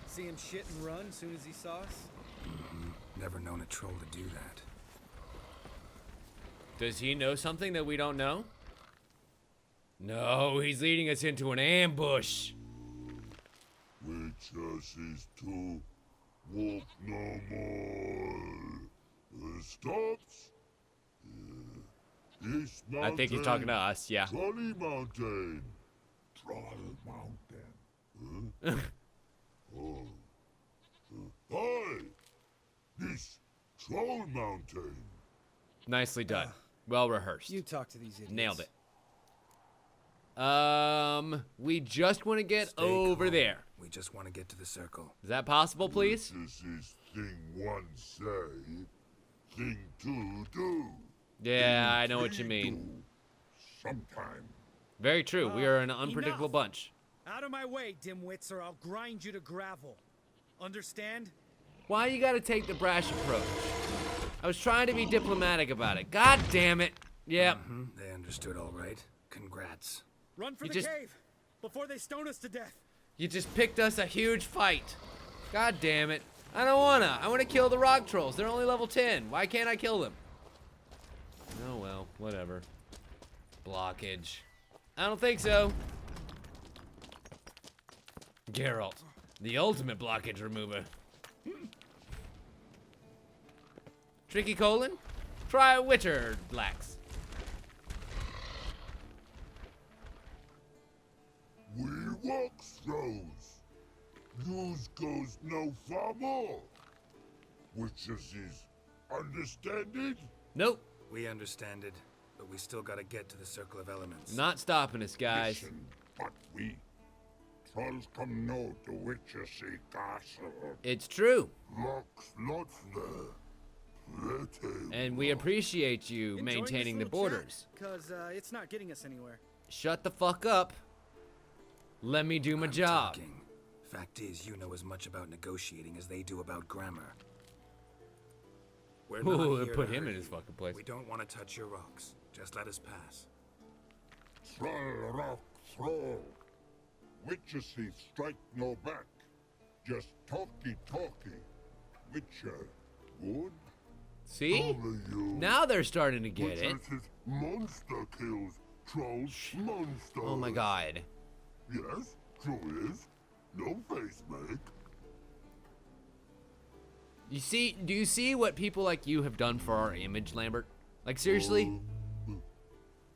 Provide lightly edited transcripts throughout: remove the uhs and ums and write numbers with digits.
See him shit and run as soon as he saw us? Never known a troll to do that. Does he know something that we don't know? No, he's leading us into an ambush. Witches is to walk no more. Stops. This mountain. I think he's talking to us, yeah. Trolley Mountain. Troll Mountain. Huh? Oh. Hi. This Troll Mountain. Nicely done. Well rehearsed. You talk to these idiots. Nailed it. We just want to get Stay over calm. there. We just want to get to the circle. Is that possible, please? This is thing one say, thing two do. Yeah, I know what you mean. Sometime. Very true. We are an unpredictable enough. bunch. Out of my way, dimwits, or I'll grind you to gravel. Understand? Why you gotta take the brash approach? I was trying to be diplomatic about it. God damn it. Yep. They understood all right. Congrats. Run for You the just- cave before they stone us to death. You just picked us a huge fight. God damn it. I don't wanna. I wanna kill the rock trolls. They're only level 10. Why can't I kill them? Oh well, whatever. Blockage. I don't think so. Geralt, the ultimate blockage remover. Tricky colon? Try Witcher Lax. We walk throws. News goes no far more. Witches is understanding? Nope. We understand it, but we still gotta get to the Circle of Elements. Not stopping us, guys. Listen, but we trolls come no to Witches castle. It's true. Locks lots there. Let him And we appreciate you maintaining the borders. Because it's not getting us anywhere. Shut the fuck up. Let me do my I'm job. talking. Fact is, you know as much about negotiating as they do about grammar. We're Ooh, not it here put to him hurt in his you. fucking place. We don't want to touch your rocks. Just let us pass. Troll rock throw. Witches he strike no back. Just talky. Witcher, good? See? Only you. Now they're starting to get it. Witches is monster kills. Trolls monster. Oh my god. Yes, true is. No face make. Do you see what people like you have done for our image, Lambert? Like, seriously?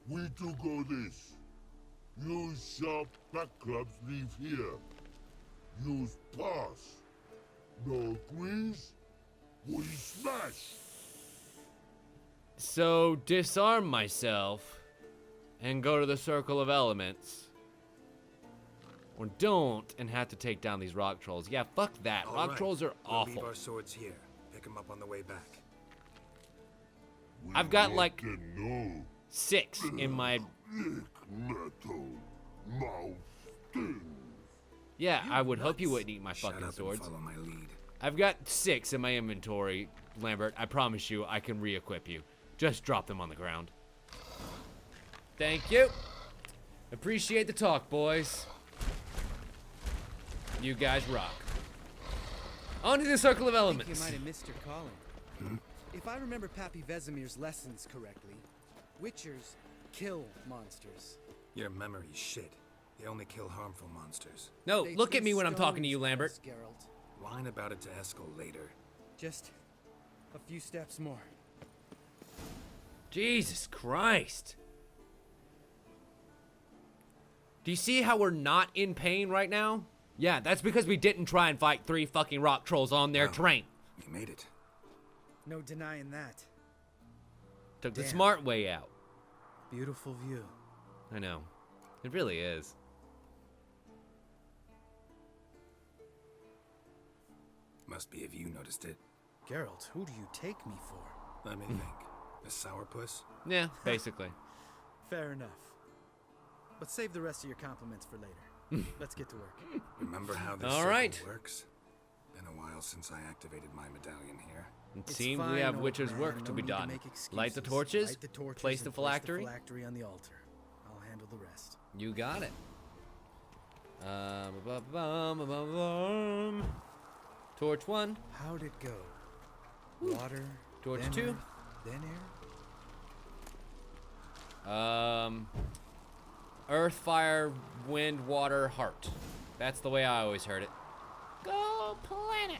We do go this. Use sharp back clubs leave here. Use pass. No agrees? We smash. So, disarm myself and go to the Circle of Elements. Or don't and have to take down these rock trolls. Yeah, fuck that. All Rock right, trolls are we'll awful. leave our swords here. Pick them up on the way back. I've got like To know 6 in my... thick metal mouth stings. Yeah, I would hope you wouldn't eat my Shut fucking up swords. and follow my lead. I've got 6 in my inventory, Lambert. I promise you, I can re-equip you. Just drop them on the ground. Thank you. Appreciate the talk, boys. You guys rock. On to the Circle of I think Elements. you might have missed your calling. If I remember Pappy Vesemir's lessons correctly, Witchers kill monsters. Your memory's shit. They only kill harmful monsters. No, They look at threw me when I'm talking to stones you, at Lambert. us, Geralt. Whine about it to Eskel later. Just a few steps more. Jesus Christ. Do you see how we're not in pain right now? Yeah, that's because we didn't try and fight 3 fucking rock trolls on their Wow. terrain. We made it. No denying that. Took the Damn. smart way out. Beautiful view. I know. It really is. Must be if you noticed it. Geralt, who do you take me for? Let me think. A sourpuss? Yeah, basically. Fair enough. But save the rest of your compliments for later. Let's get to work. Remember how this All circle right. works? Been a while since I activated my medallion here. It It's seems we fine, have old witches' man, work no to be need to done. make Light the excuses. torches, Light the torches place the and phylactery. Place the phylactery on the altar. I'll handle the rest. You got it. Torch 1. How'd it go? Water. Torch then 2. earth, then air. Earth, fire, wind, water, heart. That's the way I always heard it. Go planet.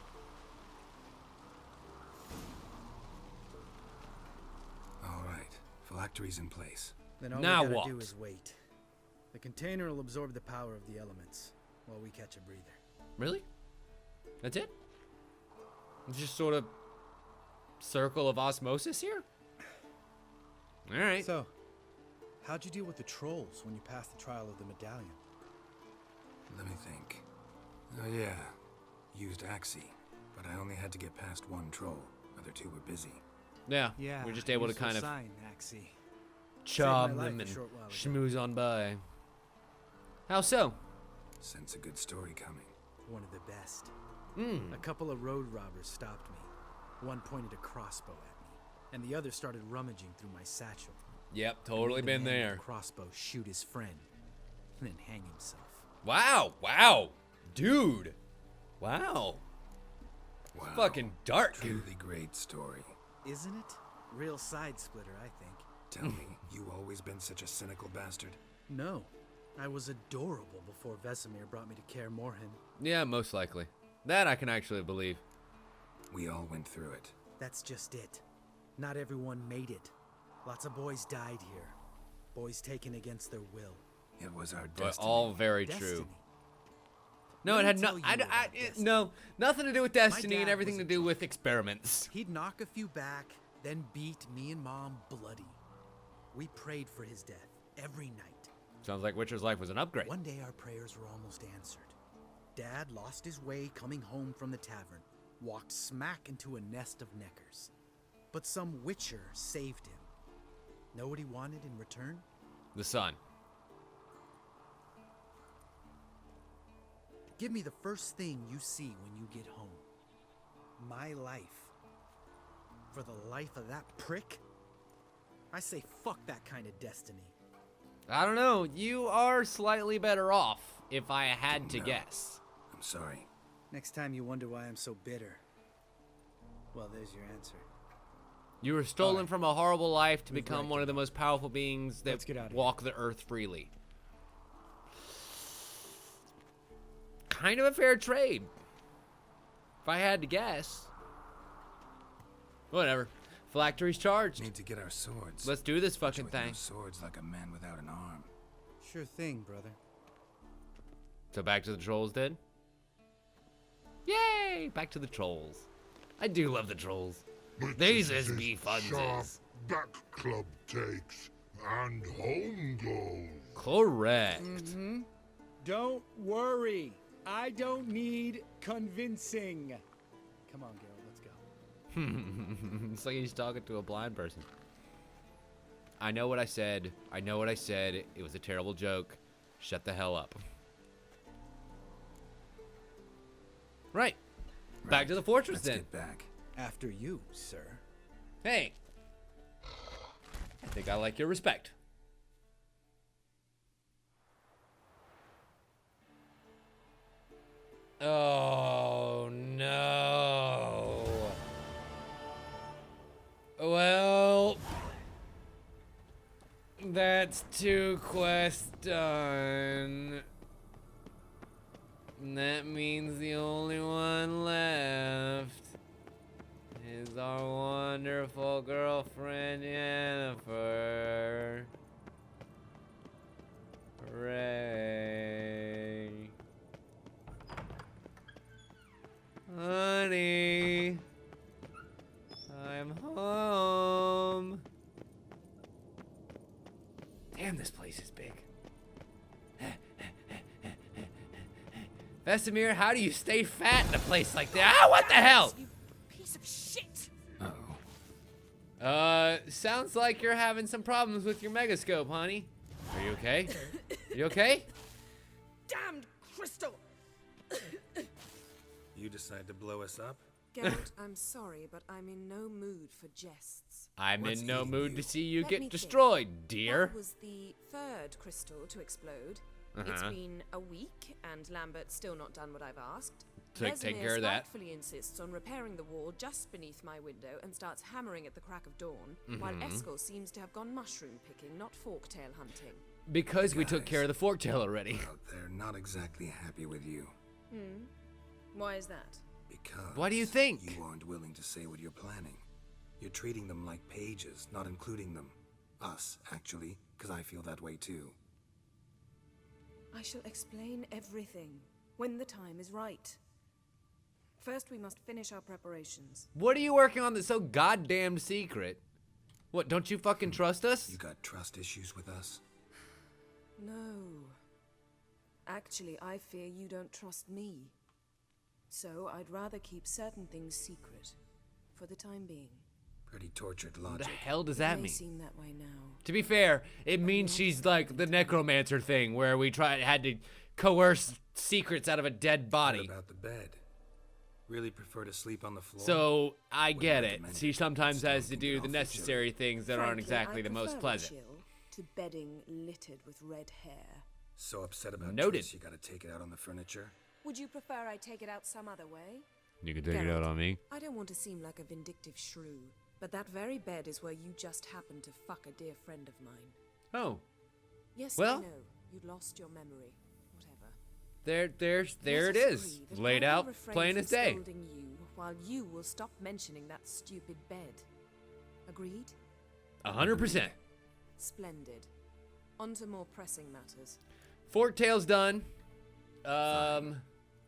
All right, phylactery's in place. Then all Now we gotta what? do is wait. The container will absorb the power of the elements while we catch a breather. Really? That's it? It's just sort of circle of osmosis here? All right. So, how'd you deal with the trolls when you passed the trial of the medallion? Let me think. Oh yeah, used Axie, but I only had to get past one troll. Other two were busy. Yeah, we're just able to useful kind of sign, Axie. charm Saved my them life a and short while ago. schmooze on by. How so? Sense a good story coming. One of the best. Hmm. A couple of road robbers stopped me. One pointed a crossbow at me, and the other started rummaging through my satchel. Yep, I totally made the been man with there. the crossbow shoot his friend, and then hang himself. Wow. Dude. Wow. Wow. Fucking dark. Truly great story. Isn't it? Real side splitter, I think. Tell me, you always been such a cynical bastard? No, I was adorable before Vesemir brought me to Kaer Morhen. Yeah, most likely. That I can actually believe. We all went through it. That's just it. Not everyone made it. Lots of boys died here. Boys taken against their will. It was our But destiny. all very Destiny. true. No, Let it me had tell you about destiny. no, nothing to do with destiny and dad everything was to a do with drunk. experiments. He'd knock a few back, then beat me and Mom bloody. We prayed for his death every night. Sounds like Witcher's life was an upgrade. One day our prayers were almost answered. Dad lost his way coming home from the tavern, walked smack into a nest of neckers. But some witcher saved him. Know what he wanted in return? The sun. Give me the first thing you see when you get home. My life. For the life of that prick? I say fuck that kind of destiny. I don't know. You are slightly better off, if I had to No. guess. I'm sorry. Next time you wonder why I'm so bitter, well, there's your answer. You were stolen Alright. from a horrible life to Move become right one of the most powerful beings Let's that get outta here. walk the earth freely. Kind of a fair trade. If I had to guess. Whatever. Phylactery's charged. Need to get our swords. Let's do this Fight fucking with no thing. swords like a man without an arm. Sure thing, brother. So back to the trolls then? Yay! Back to the trolls. I do love the trolls. These is me Sharp funsies. back club takes and home goes. Correct. Don't worry. I don't need convincing. Come on, Geralt, let's go. It's like he's talking to a blind person. I know what I said. I know what I said. It was a terrible joke. Shut the hell up. Right. Back to the fortress Let's then. get back. After you, sir. Hey. I think I like your respect. Oh no. Well, that's 2 quests done. And that means the only one left is our wonderful girlfriend Yennifer. Hooray. Honey, I'm home. Damn, this place is big. Vesemir, how do you stay fat in a place like that? Ah, what the hell? You piece of shit! Uh-oh. Sounds like you're having some problems with your megascope, honey. Are you okay? You okay? Damned crystal! You decide to blow us up? Geralt, I'm sorry, but I'm in no mood for jests. I'm What's in no eating mood you? to see you Let me get think. destroyed, dear. That was the third crystal to explode. It's been a week, and Lambert's still not done what I've asked. Take Vesemir care of that. spitefully insists on repairing the wall just beneath my window and starts hammering at the crack of dawn, while Eskel seems to have gone mushroom picking, not forktail hunting. Because we took care of the forktail already. Well, they're not exactly happy with you. Why is that? Because... What do you think? You aren't willing to say what you're planning. You're treating them like pages, not including them. Us, actually, because I feel that way too. I shall explain everything when the time is right. First, we must finish our preparations. What are you working on that's so goddamn secret? What, don't you fucking trust us? You got trust issues with us? No. Actually, I fear you don't trust me. So, I'd rather keep certain things secret. For the time being. Pretty tortured What the logic. hell does that It may mean? seem that way now. To be fair, it means she's like the necromancer thing where we had to coerce secrets out of a dead What body. about the bed? Really prefer to sleep on the floor? So I get it. recommend She it. sometimes Still has to can do get the off the necessary things that aren't Frankly, exactly I the most prefer a pleasant. chill to bedding littered with red hair. So upset about Noted. Triss, you gotta take it out on the furniture? Would you prefer I take it out some other way? You can take it out on me. I don't want to seem like a vindictive shrew, but that very bed is where you just happened to fuck a dear friend of mine. Oh, Yes, Well- I know. You'd lost your memory. Whatever. there it Let us is, agree that laid I will out, refrain plain from as day. scolding you, while you will stop mentioning that stupid bed. Agreed? 100%. Splendid. On to more pressing matters. Forktail's done. Um,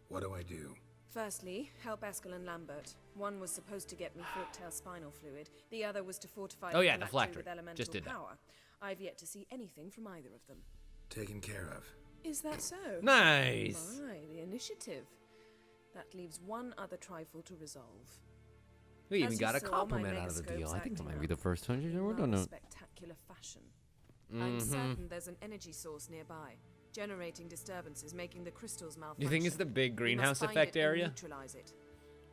What do I do? Firstly, help Eskel and Lambert. One was supposed to get me forktail spinal fluid. The other was to fortify Oh, yeah, the phylactery phylactery. with elemental Just did that. power. I've yet to see anything from either of them. Taken care of. Is that so? nice. My, the initiative. That leaves one other trifle to resolve. We even As you got a saw, my compliment out of the megascope's deal. I think that acting might be up the first time she's in ever rather done it. spectacular fashion. I'm certain there's an energy source nearby, generating disturbances, making the crystals malfunction. You think it's the big We greenhouse must find effect it and area? neutralize it.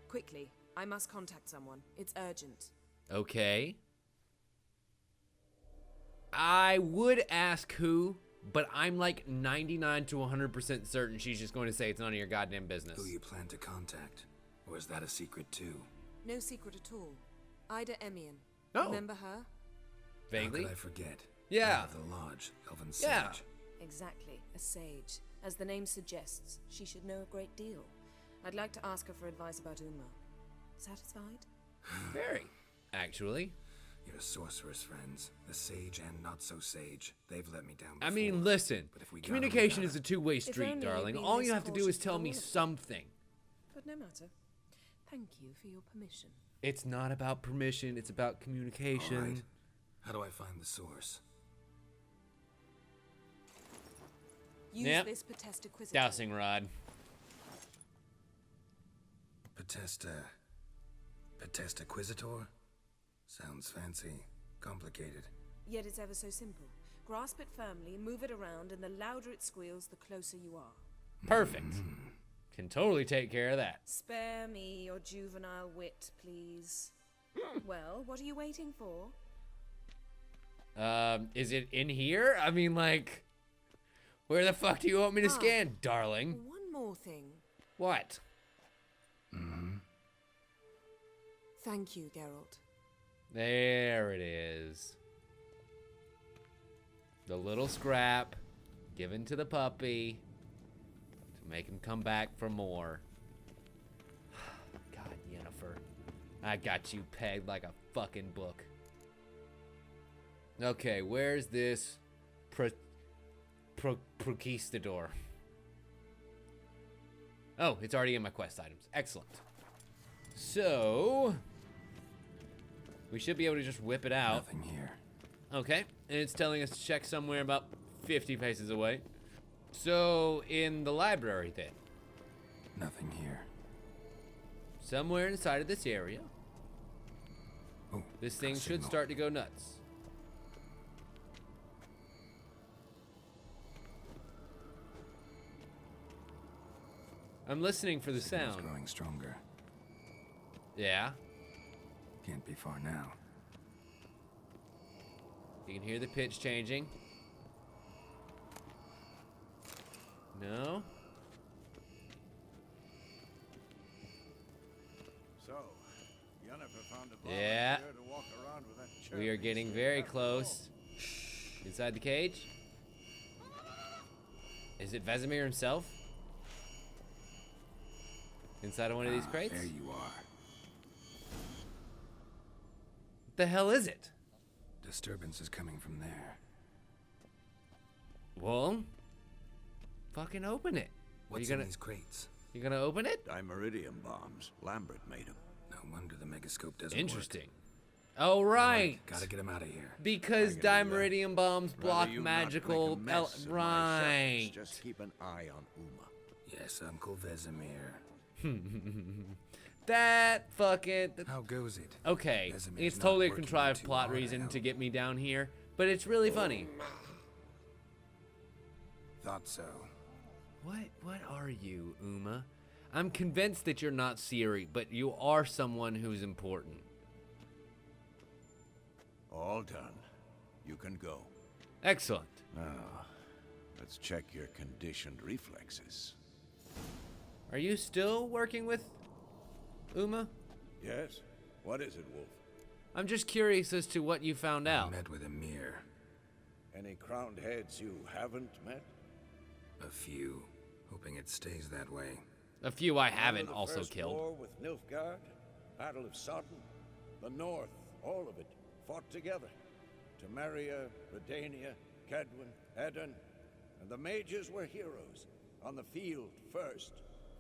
Quickly, I must contact someone. It's urgent. Okay. I would ask who, but I'm like 99 to 100% certain she's just going to say it's none of your goddamn business. Who you plan to contact? Or is that a secret too? No secret at all. Ida Emian. Oh. Remember her? Vaguely. How could I forget? Yeah. Out of the lodge, Elven Yeah. Sage. Exactly, a sage. As the name suggests, she should know a great deal. I'd like to ask her for advice about Uma. Satisfied? Very, actually. Your sorceress friends, the sage and not so sage, they've let me down I before. mean, listen. But if we got 'em, Communication we is a got two-way If street, only darling. you'd been All this you have to do is cautious tell with me all of them. something. But no matter. Thank you for your permission. It's not about permission, it's about communication. All right. How do I find the source? Use Yep. this Potestaquisitor. Dowsing rod. Potestaquisitor? Sounds fancy. Complicated. Yet it's ever so simple. Grasp it firmly, move it around, and the louder it squeals, the closer you are. Perfect. Can totally take care of that. Spare me your juvenile wit, please. Well, what are you waiting for? Is it in here? I mean, like, where the fuck do you want me to Ah. scan, darling? One more thing. What? Thank you, Geralt. There it is. The little scrap given to the puppy to make him come back for more. God, Yennifer. I got you pegged like a fucking book. Okay, where's this Proconquistador? Oh, it's already in my quest items. Excellent. So, we should be able to just whip it out. Nothing here. Okay, and it's telling us to check somewhere about 50 paces away. So, in the library then. Nothing here. Somewhere inside of this area. Oh, This got thing a should signal. start to go nuts. I'm listening for the Signal's sound. growing stronger. Yeah, Can't be far now. you can hear the pitch changing. No? So, Yennifer found a bar Yeah. here to walk around with that We are cherry getting stick very after close. Inside the cage? Is it Vesemir himself? Inside of one of these crates? There you are. What the hell is it? Disturbance is coming from there. Well, fucking open it. What's in these crates? You gonna open it? Dimeridium bombs. Lambert made them. No wonder the megascope doesn't Interesting. work. Oh, right. Gotta get him out of here. Because I can do that. dimeridium bombs block Rather you not magical. make a mess of my Right. shepherds. Just keep an eye on Uma. Yes, Uncle Vesemir. That fucking. How goes it? Okay, Vesemir's it's not totally a working contrived too plot hard, reason Al. to get me down here, but it's really funny. Thought so. What are you, Uma? I'm convinced that you're not Ciri, but you are someone who's important. All done. You can go. Excellent. Now, let's check your conditioned reflexes. Are you still working with Uma? Yes? What is it, Wolf? I'm just curious as to what you found I out. met with a mirror. Any crowned heads you haven't met? A few. Hoping it stays that way. A few I haven't Remember the also first killed. War with Nilfgaard, Battle of Sodden, the North, all of it, fought together. Temeria, Redania, Kedwin, Edirn, and the mages were heroes. On the field first,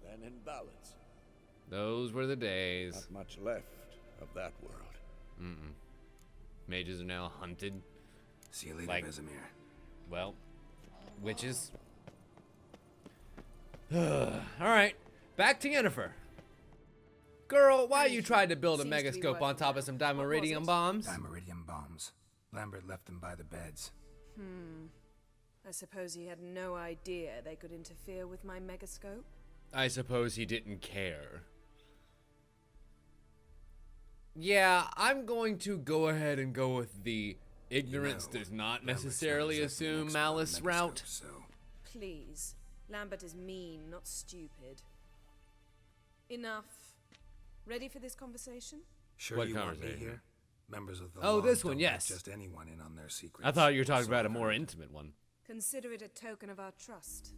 then in ballads. Those were the days. Not much left of that world. Mages are now hunted. See you later, Like- Vesemir. Well, witches. Alright, back to Yennefer. Girl, why you tried to build a Seems to be megascope on working top now. of some What was dimeridium it? bombs? Dimeridium bombs. Lambert left them by the beds. I suppose he had no idea they could interfere with my megascope. I suppose he didn't care. Yeah, I'm going to go ahead and go with the ignorance You know, does not Lambert's not necessarily exactly an assume expert on malice megascopes, route. So Please. Lambert is mean, not stupid. Enough. Ready for this conversation? sure What you want me conversation? here? Members of the Oh, law this one, don't let yes. just anyone in on their secrets. I thought you were talking So about a I've more heard. intimate one. Consider it a token of our trust.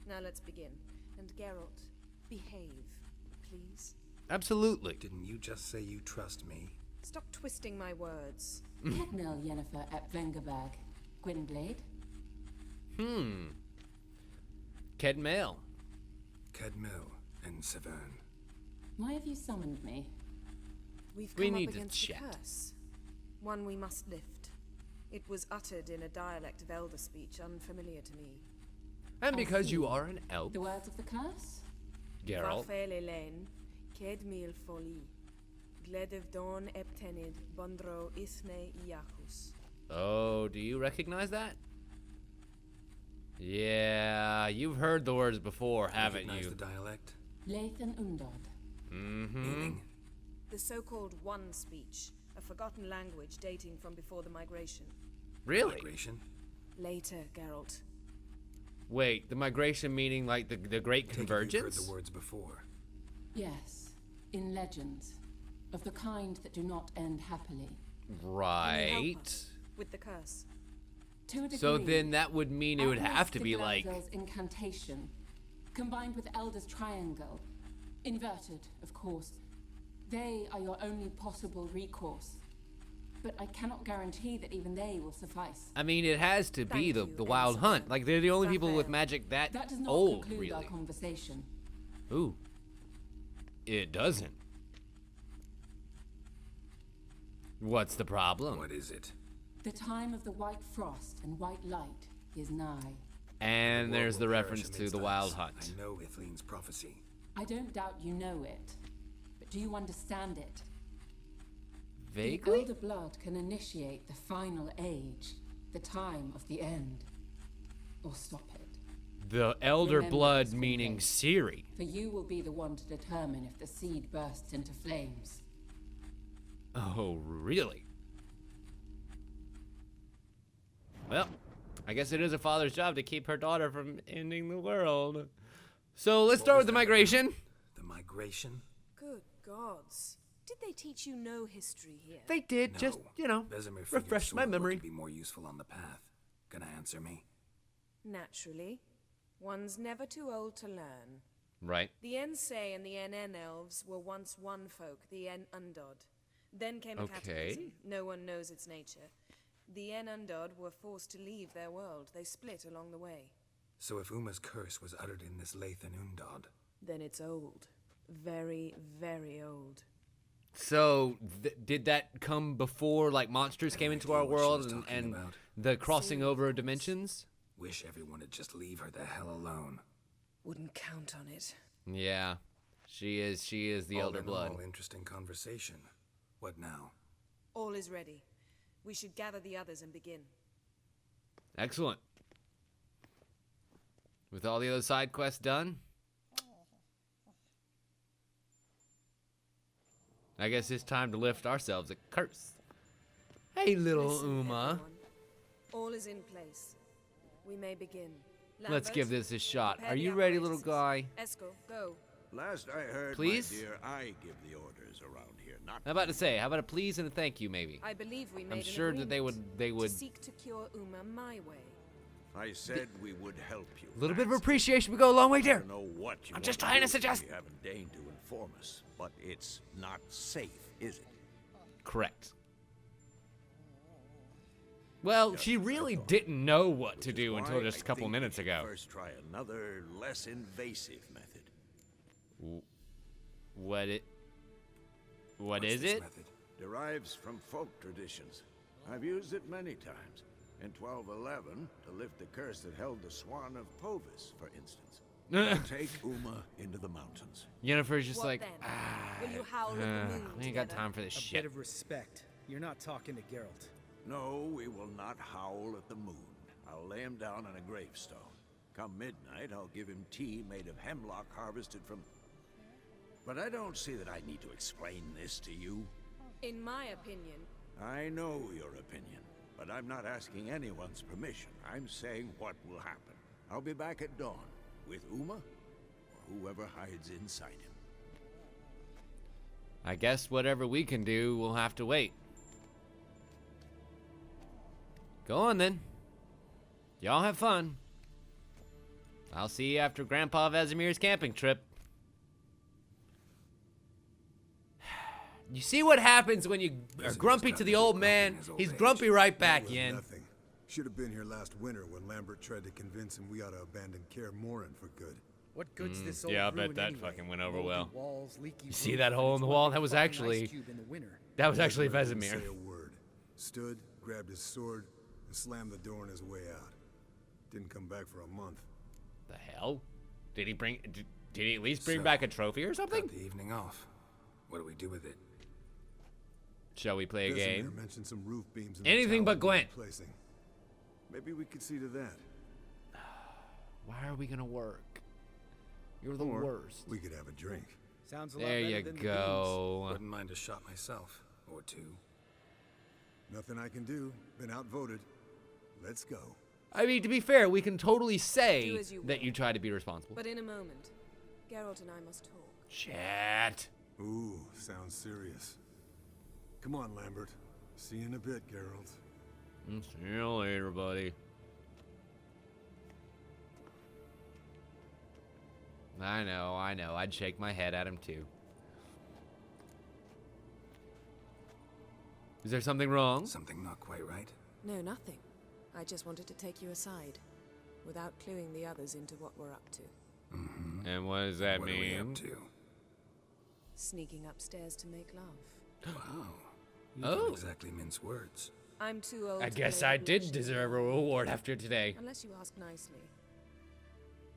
Now let's begin. And Geralt, behave, please. Absolutely. Didn't you just say you trust me? Stop twisting my words. Hednel Yennefer at Vengerberg. Gwynblade? Kedmail. Kedmil and Severn. Why have you summoned me? We've We come need up to against a chat. curse. One we must lift. It was uttered in a dialect of elder speech unfamiliar to me. And because you are an elf, The words of the curse? Geralt. Vafel elen, ked mil foli. Gledev don eptenid, bondro ithne iachus. Oh, do you recognize that? Yeah, you've heard the words before, haven't Recognize you? the dialect? Lathan Undod. Meaning? The so-called One speech, a forgotten language dating from before the migration. Really? Migration? Later, Geralt. Wait, the migration meaning like the Great Take it you've Convergence? heard the words before. Yes, in legends. Of the kind that do not end happily. Can you help Right. us with the curse. To a degree. So then that would mean it would Agnes have to be de like Glanville's incantation, combined with Elder's triangle, inverted, of course. They are your only possible recourse. But I cannot guarantee that even they will suffice. I mean, it has to be Thank the you, Wild Elsa. Hunt. Like they're the only people with Raphael. magic that That does not old, conclude our really. conversation. Ooh, it doesn't. What's the problem? What is it? The time of the white frost and white light is nigh. And world there's will the perish reference to amidst the us. Wild Hunt. I know Ithleen's prophecy. I don't doubt you know it, but do you understand it? The Vaguely? elder blood can initiate the final age, the time of the end, or stop it. The Elder Remember Blood this, meaning Gwynplaine. Ciri. For you will be the one to determine if the seed bursts into flames. Oh, really? Well, I guess it is a father's job to keep her daughter from ending the world. So let's start with the migration. The migration? Good gods. Did they teach you no history here? They did, No. just, you know, Vesemir figured refresh my sword work memory. could be more useful on the path. Gonna answer me? Naturally. One's never too old to learn. Right. The Ensei and the NN elves were once one folk, the En Undod. Then came a Okay. cataclysm. No one knows its nature. The En Undod were forced to leave their world. They split along the way. So if Uma's curse was uttered in this Lathan Undod, Then it's old. Very, very old. So, did that come before, like, monsters came Any into our idea what she world was talking and about? the crossing over of dimensions? wish everyone would just leave her the hell alone. Wouldn't count on it. Yeah. She is the All Elder in Blood. all, interesting conversation. What now? All is ready. We should gather the others and begin. Excellent. With all the other side quests done, I guess it's time to lift ourselves a curse. Hey, little Listen, Uma. everyone. All is in place. We may begin. Let's Lambert, give this a shot. prepare Are the you ready, little apparatus. guy? Esco, go. Last I heard, Please? my dear, I give the orders around here, not I'm about to say, how about a please and a thank you, maybe? I believe we made I'm an sure that they agreement would. to seek to cure Uma my way. I said we would help you. A little bit of That's- appreciation would go a long way I there. don't know what you I'm just want trying to do. suggest- You haven't deigned to inform us, but it's not safe, is it? Correct. Well, Just she what I really thought. didn't know what Which to is do why until just I a couple think we minutes should ago. First, try another, less invasive method. What is What's this it? method? Derives from folk traditions. I've used it many times. In 1211, to lift the curse that held the Swan of Povis, for instance. Now take Uma into the mountains. Yennefer's just What like, then? Will you howl at the moon we ain't got together? time for this A shit. bit of respect. You're not talking to Geralt. No, we will not howl at the moon. I'll lay him down on a gravestone. Come midnight, I'll give him tea made of hemlock harvested from... But I don't see that I need to explain this to you. In my opinion, I know your opinion, but I'm not asking anyone's permission. I'm saying what will happen. I'll be back at dawn, with Uma, or whoever hides inside him. I guess whatever we can do, we'll have to wait. Go on then. Y'all have fun. I'll see you after Grandpa Vesemir's camping trip. You see what happens when you are Vesemir's grumpy got to the nothing old grumpy man? in his old He's age. grumpy right That back, was Yen. nothing. Should have been here last winter when Lambert tried to convince him we ought to abandon Kaer Morhen for good. What good's this old yeah, I bet ruin that anyway? fucking went over Moldy well. Walls, leaky You see roof, that and hole in it's the one wall? big That was fucking actually- ice cube in the winter. That was actually Vesemir didn't Vesemir. say a word. Stood, grabbed his sword, and slammed the door on his way out. Didn't come back for a month. The hell? Did he bring? Did he at least bring So, back a trophy or something? Got the evening off. What do we do with it? Shall we play a Vesemir game? mentioned some roof beams in the Anything tower but Gwent. needed replacing. Maybe we could see to that. Why are we gonna work? You're the Or worst. we could have a drink. Sounds a lot There better you than the go. Wouldn't mind a shot myself, or two. Nothing I can do. Been outvoted. Let's go. I mean, to be fair, we can totally say Do as you that will. you try to be responsible. but in a moment, Geralt and I must talk. Chat. Ooh, sounds serious. Come on, Lambert. See you in a bit, Geralt. See you later, buddy. I know. I'd shake my head at him too. Is there something wrong? Something not quite right? No, nothing. I just wanted to take you aside, without cluing the others into what we're up to. And what does that What are we mean? up to? Sneaking upstairs to make love. Wow. You Oh. don't exactly mince words. I'm too old I to guess play I the did blushing deserve a game. reward after today. Unless you ask nicely.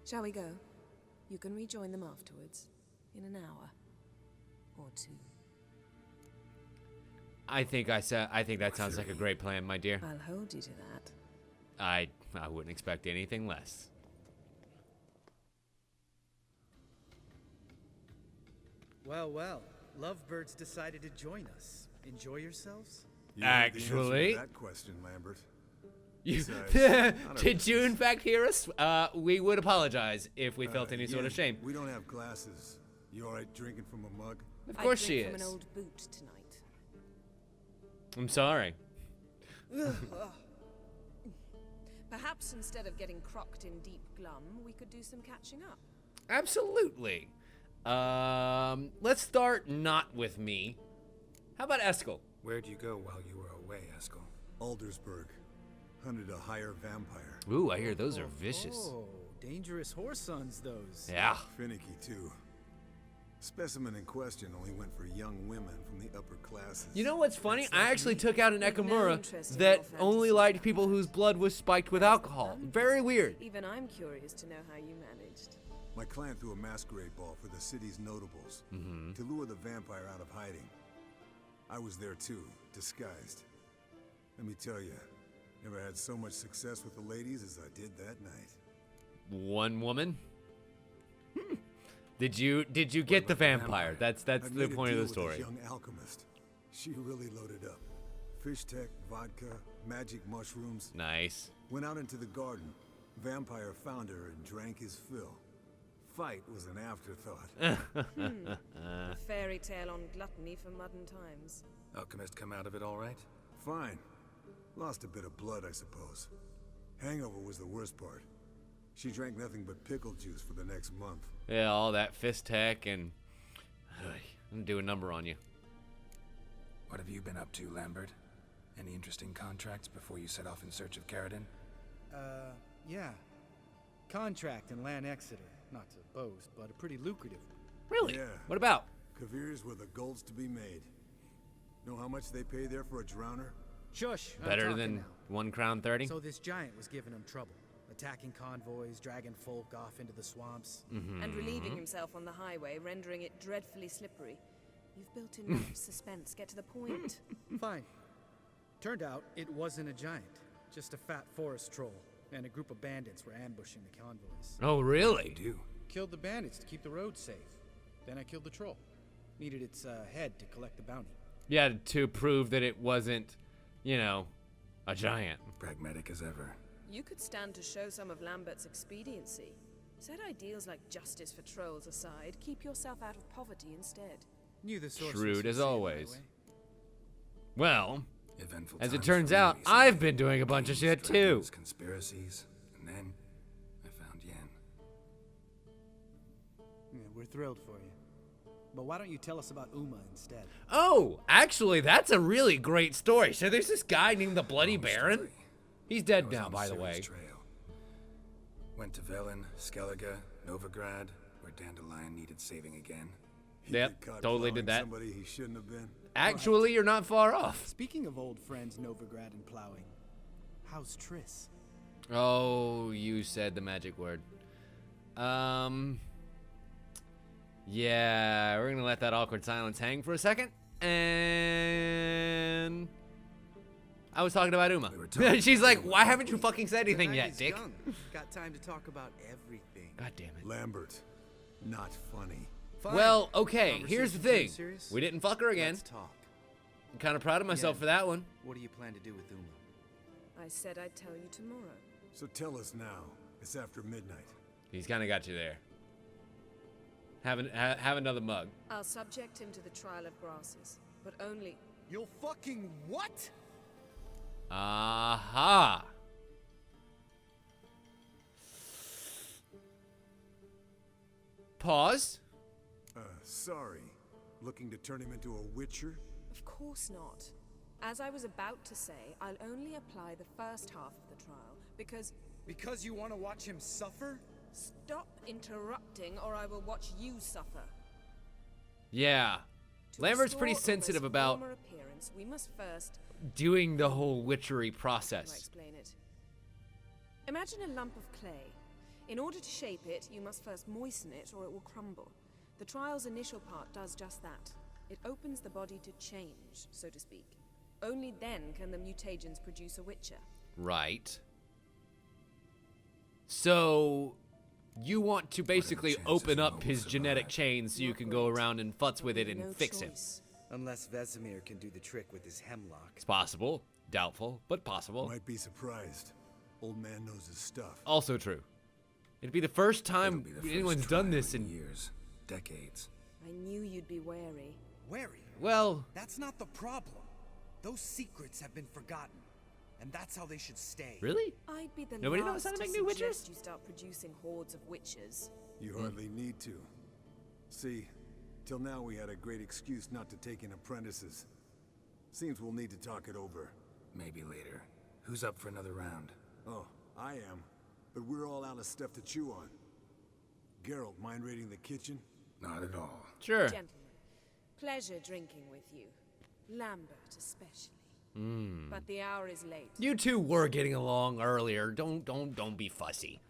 Shall we go? You can rejoin them afterwards, in an hour or two. I think that sounds like a great plan, my dear. I'll hold you to that. I wouldn't expect anything less. Well, well. Lovebirds decided to join us. Enjoy yourselves? You know the answer to Actually- that question, Lambert. You, Besides, did you in fact hear us? We would apologize if we felt any sort of Yen, shame. We don't have glasses. You all right drinking from a mug? Of course I she drink is. from an old boot tonight. I'm sorry. Perhaps instead of getting crocked in deep glum, we could do some catching up. Absolutely. Let's start not with me. How about Eskel? Where'd you go while you were away, Eskel? Aldersburg. Hunted a higher vampire. Ooh, I hear those are vicious. Oh, dangerous horse sons, those. Yeah. Finicky, too. Specimen in question only went for young women from the upper classes. You know what's funny? I actually took out an We've no Ekamura interest in that your only fantasy. liked people whose blood was spiked with alcohol. Very weird. Even I'm curious to know how you managed. My clan threw a masquerade ball for the city's notables to lure the vampire out of hiding. I was there too, disguised. Let me tell you, never had so much success with the ladies as I did that night. One woman? Did you get the about the vampire? vampire? That's I the made a point of deal the story. with this young alchemist. She really loaded up. Fish tech, vodka, magic mushrooms. Nice. Went out into the garden. Vampire found her and drank his fill. Fight was an afterthought. A fairy tale on gluttony for modern times. Alchemist come out of it all right? Fine. Lost a bit of blood, I suppose. Hangover was the worst part. She drank nothing but pickle juice for the next month. Yeah, all that fist tech and I'm gonna do a number on you. What have you been up to, Lambert? Any interesting contracts before you set off in search of Caradon? Yeah. Contract in Lan Exeter. Not to boast, but a pretty lucrative one. Really? Yeah. What about? Kavir's were the golds to be made. Know how much they pay there for a drowner? Shush. I'm Better talking than now. 1 crown 30? So this giant was giving him trouble. Attacking convoys, dragging folk off into the swamps. And relieving himself on the highway, rendering it dreadfully slippery. You've built enough suspense. Get to the point. Fine. Turned out it wasn't a giant, just a fat forest troll, and a group of bandits were ambushing the convoys. Oh, really? You do? Killed the bandits to keep the roads safe. Then I killed the troll. Needed its head to collect the bounty. Yeah, to prove that it wasn't, you know, a giant. Pragmatic as ever. You could stand to show some of Lambert's expediency. Set ideals like justice for trolls aside. Keep yourself out of poverty instead. Knew the sorceress Shrewd would as see it my always. way. Well, Eventful as it times turns for me out, recently. I've been doing a bunch of shit too. Dragons, conspiracies, and then I found Yen. Yeah, we're thrilled for you. But why don't you tell us about Uma instead? Oh, actually, that's a really great story. So there's this guy named the Bloody Long Baron. story. He's I dead was now, on by the Ciri's way. Trail. Went to Velen, Skellige, Novigrad, where Dandelion needed saving again. He Yep, get caught totally plowing did that. Somebody he shouldn't have been. Actually, you're not far off. Speaking of old friends Novigrad and plowing, how's Triss? Oh, you said the magic word. Yeah, we're gonna let that awkward silence hang for a second. And I was talking about Uma. We were talking She's like, about why haven't you fucking said anything The yet, night is Dick? young. Got time to talk about everything. God damn it. Lambert. Not funny. Fine. Well, okay, here's the Conversation thing. too serious? We didn't fuck her again. Let's talk. I'm kind of proud of myself Yeah. for that one. What do you plan to do with Uma? I said I'd tell you tomorrow. So tell us now. It's after midnight. He's kind of got you there. Have another mug. I'll subject him to the trial of grasses, but only... You'll fucking what? Aha. Pause. Sorry. Looking to turn him into a witcher? Of course not. As I was about to say, I'll only apply the first half of the trial, because... Because you want to watch him suffer? Stop interrupting, or I will watch you suffer. Yeah. To Lambert's pretty restore sensitive Uma's about former appearance, we must first... doing the whole witchery How do I process. explain it? Imagine a lump of clay. In order to shape it, you must first moisten it, or it will crumble. The trial's initial part does just that. It opens the body to change, so to speak. Only then can the mutagens produce a witcher. Right. So, you want to basically chances open up Uma his will genetic survive? chain so you Not can go great. around and futz with it There'll be and no fix him. choice. Unless Vesemir can do the trick with his hemlock. It's possible. Doubtful, but possible. Might be surprised. Old man knows his stuff. Also true. It'd be the first It'll time be the first anyone's done trial this in in... years, decades. I knew you'd be wary. Wary? Well, That's not the problem. Those secrets have been forgotten. And that's how they should stay. really? I'd be the Nobody knows last how to make to new witches? suggest you start producing hordes of witches. You hardly need to. See, till now we had a great excuse not to take in apprentices. Seems we'll need to talk it over. Maybe later. Who's up for another round? Oh, I am. But we're all out of stuff to chew on. Geralt, mind raiding the kitchen? Not at all. Sure. Gentlemen, pleasure drinking with you. Lambert especially. But the hour is late. You two were getting along earlier. Don't be fussy.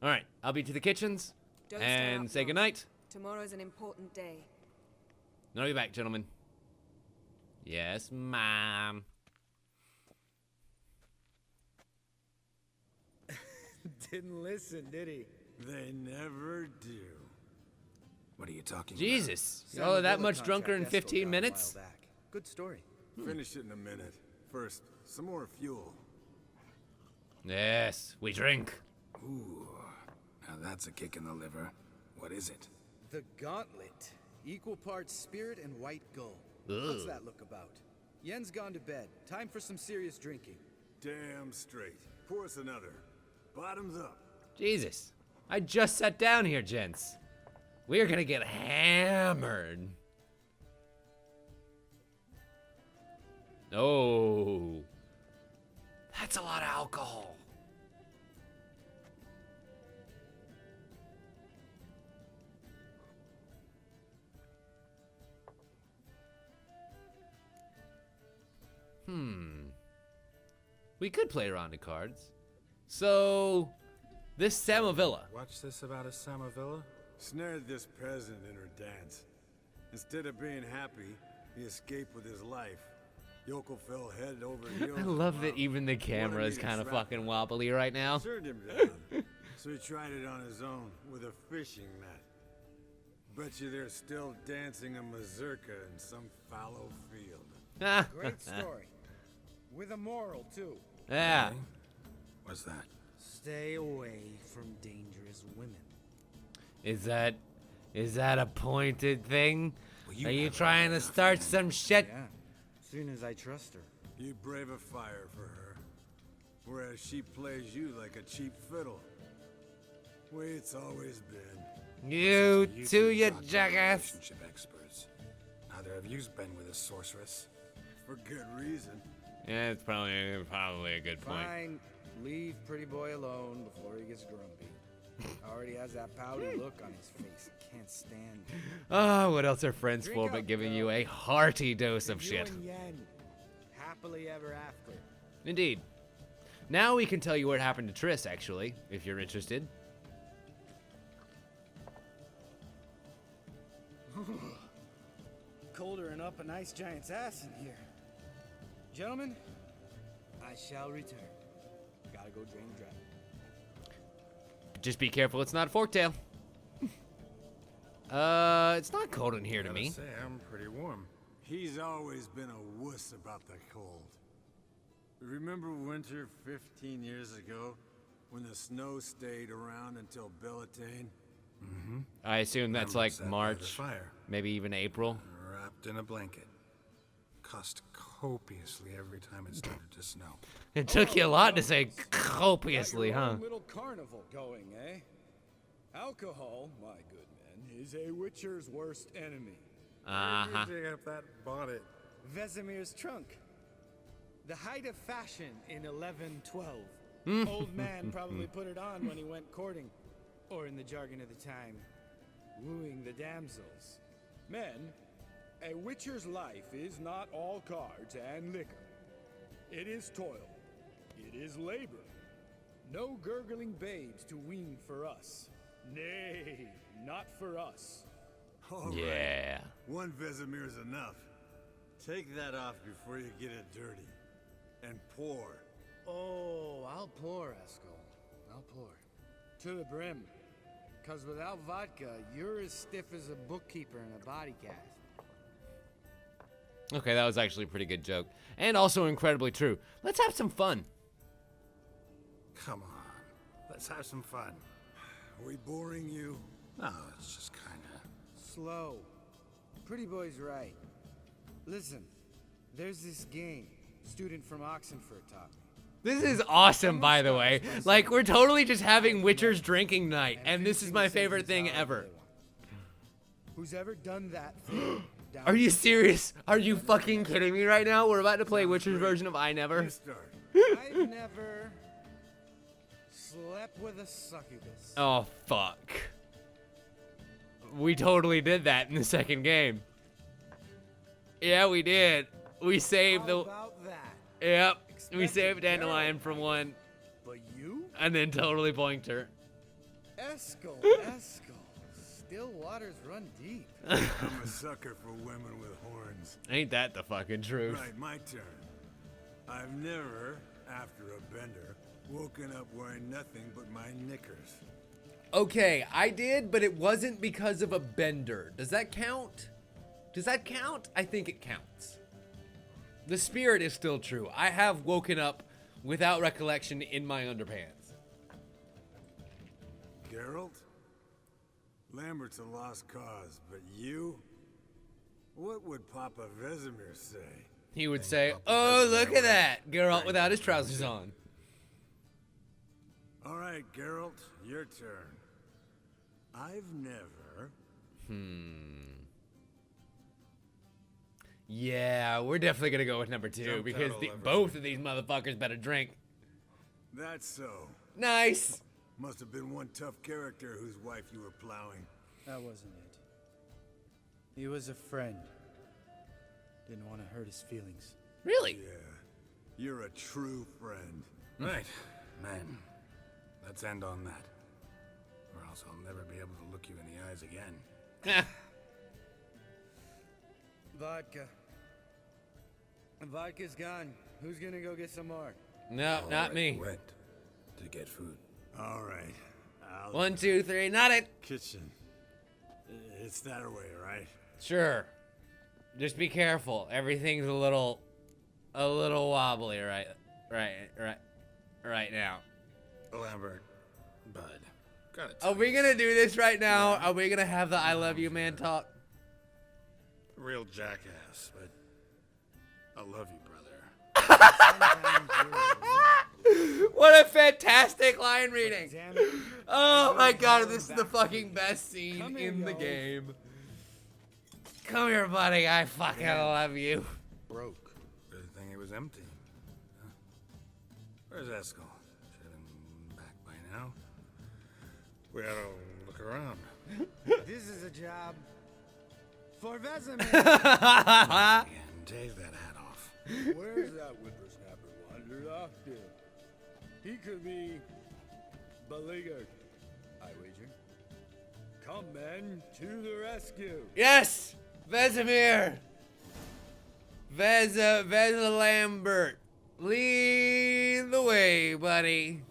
All right, I'll be to the kitchens Don't stay and up say long. goodnight. Tomorrow's an important day. And I'll be back, gentlemen. Yes, ma'am. Didn't listen, did he? They never do. What are you talking Jesus. Sam Oh, that Villa much drunker in contract Esco 15 got a minutes? while back. Good story. Finish it in a minute. First, some more fuel. Yes, we drink. about? Ooh, now that's a kick in the liver. What is it? The Gauntlet. Equal parts spirit and white gull. What's Ugh. that look about? Yen's gone to bed. Time for some serious drinking. Damn straight. Pour us another. Bottoms up. Jesus. I just sat down here, gents. We're gonna get hammered. Oh. That's a lot of alcohol. We could play a round of cards. So, this Samavilla. Watch this about a Samavilla? Snared this peasant in her dance. Instead of being happy, he escaped with his life. Yokel fell head over heels. I love that Wow. even the camera Wanted is me to kind of trap fucking him. wobbly right now. Turned him down. So he tried it on his own with a fishing net. Bet you they're still dancing a mazurka in some fallow field. Great story. With a moral, too. Yeah. Okay. What's that? Stay away from dangerous women. Is that a pointed thing? Well, you Are you have trying to enough start then. some shit? Yeah. Soon as I trust her. You brave a fire for her, whereas she plays you like a cheap fiddle. Way it's always been. You You too, you got jackass. Relationship experts. Neither of you's been with a sorceress. For good reason. Yeah, it's probably a good point. Fine. Leave pretty boy alone before he gets grumpy. Already has that pouty look on his face. Can't stand it. Oh, what else are friends Drink for but up, giving girl. you a hearty dose of You shit? and Yen. Happily ever after. Indeed. Now we can tell you what happened to Triss, actually, if you're interested. Colder and up a nice giant's ass in here. Gentlemen, I shall return. Gotta go drain the dragon. Just be careful, it's not Forktail. It's not cold in here to Gotta me. say, I'm pretty warm. He's always been a wuss about the cold. Remember winter 15 years ago when the snow stayed around until Bellatane? I assume that's Remember like sat by the March, fire, maybe even April. wrapped in a blanket. Cussed copiously every time it started to snow. It took you a lot to say copiously, Got your huh? own little carnival going, eh? Alcohol, my good men, is a witcher's worst enemy. Uh-huh. Dig up that bonnet. Vesemir's trunk. The height of fashion in 1112. Old man probably put it on when he went courting, or in the jargon of the time, wooing the damsels. Men, a witcher's life is not all cards and liquor. It is toil. It is labor. No gurgling babes to wean for us. Nay, not for us. All right. Yeah. One Vesemir's enough. Take that off before you get it dirty. And pour. Oh, I'll pour, Eskel. I'll pour. To the brim. Cause without vodka, you're as stiff as a bookkeeper in a body cast. Okay, that was actually a pretty good joke. And also incredibly true. Let's have some fun. Come on. Let's have some fun. Are we boring you? No, it's just kinda... Slow. Pretty boy's right. Listen, there's this game student from Oxenford taught me. This is awesome, by the way. Like, we're totally just having Witcher's drinking night, and this is my favorite thing ever. Who's ever done that thing? Are you serious? Are you fucking kidding me right now? We're about to play Witcher's version of I Never. You start. I've never slept with a succubus. Oh, fuck. We totally did that in the second game. Yeah, we did. We saved How the... about that? Yep. We Expected saved Dandelion Geralt, from one, But you? and then totally boinked her. Eskel, still waters run deep. I'm a sucker for women with horns. Ain't that the fucking truth? Right, my turn. I've never, after a bender, woken up wearing nothing but my knickers. Okay, I did, but it wasn't because of a bender. Does that count? Does that count? I think it counts. The spirit is still true. I have woken up without recollection in my underpants. Geralt? Lambert's a lost cause, but you? What would Papa Vesemir say? He would say, "Oh, look at that, Geralt without his trousers on." All right, Geralt, your turn. I've never... Yeah, we're definitely gonna go with number 2 Jump because pedal ever both of these motherfuckers better drink. That's so. Nice. Must have been one tough character whose wife you were plowing. That wasn't it. He was a friend. Didn't want to hurt his feelings. Really? Yeah, you're a true friend. Right, man. Let's end on that. Or else I'll never be able to look you in the eyes again. Vodka. Vodka's gone. Who's gonna go get some more? No, not Already me. Went to get food. All right. I'll 1, 2, 3, not it. kitchen. It's that way, right? Sure. Just be careful. Everything's a little wobbly right now. Lambert, Bud, gotta Are tell we you, gonna do this right now? Are we gonna have the I love you man talk? real jackass, but I love you, brother. What a fantastic line reading. Damn it. Oh my god, this is the fucking best scene Come here, in the yo. game. Come here, buddy. I fucking love you. Broke. Good thing it was empty. Huh? Where's Eskel? Should have been back by now. We ought to look around. This is a job for Vesemir. And take that hat off. Where's that whippersnapper wandered off to? He could be beleaguered, I wager. Come, men, to the rescue. Yes! Vesemir! Veza Lambert. Lead the way, buddy.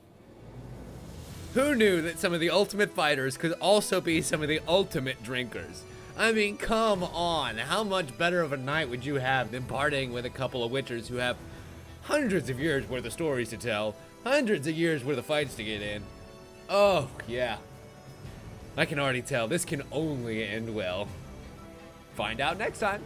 Who knew that some of the ultimate fighters could also be some of the ultimate drinkers? I mean, come on. How much better of a night would you have than partying with a couple of witchers who have hundreds of years worth of stories to tell, hundreds of years worth of fights to get in? Oh, yeah. I can already tell this can only end well. Find out next time.